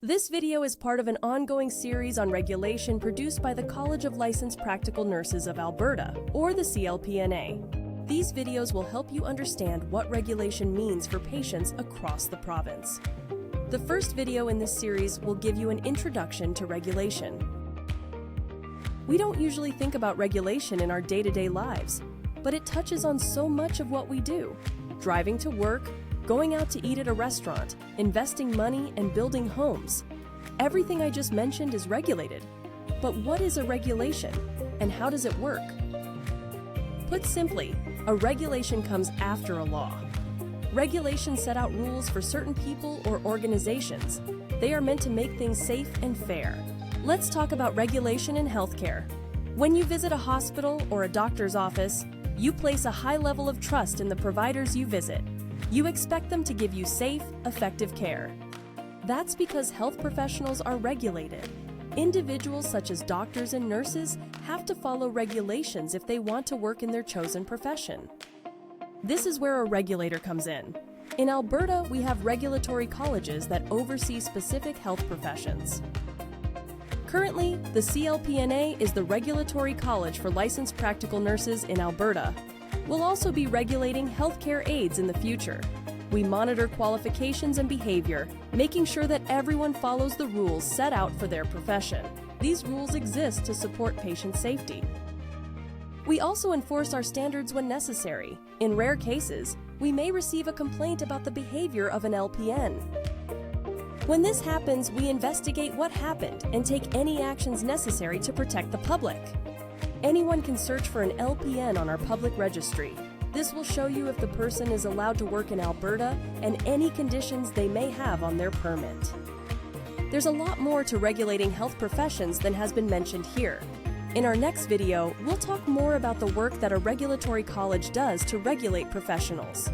This video is part of an ongoing series on regulation produced by the College of Licensed Practical Nurses of Alberta, or the CLPNA. These videos will help you understand what regulation means for patients across the province. The first video in this series will give you an introduction to regulation. We don't usually think about regulation in our day-to-day lives, but it touches on so much of what we do. Driving to work, going out to eat at a restaurant, investing money, and building homes. Everything I just mentioned is regulated. But what is a regulation, and how does it work? Put simply, a regulation comes after a law. Regulations set out rules for certain people or organizations. They are meant to make things safe and fair. Let's talk about regulation in healthcare. When you visit a hospital or a doctor's office, you place a high level of trust in the providers you visit. You expect them to give you safe, effective care. That's because health professionals are regulated. Individuals such as doctors and nurses have to follow regulations if they want to work in their chosen profession. This is where a regulator comes in. In Alberta, we have regulatory colleges that oversee specific health professions. Currently, the CLPNA is the regulatory college for licensed practical nurses in Alberta. We'll also be regulating healthcare aides in the future. We monitor qualifications and behavior, making sure that everyone follows the rules set out for their profession. These rules exist to support patient safety. We also enforce our standards when necessary. In rare cases, we may receive a complaint about the behavior of an LPN. When this happens, we investigate what happened and take any actions necessary to protect the public. Anyone can search for an LPN on our public registry. This will show you if the person is allowed to work in Alberta and any conditions they may have on their permit. There's a lot more to regulating health professions than has been mentioned here. In our next video, we'll talk more about the work that a regulatory college does to regulate professionals.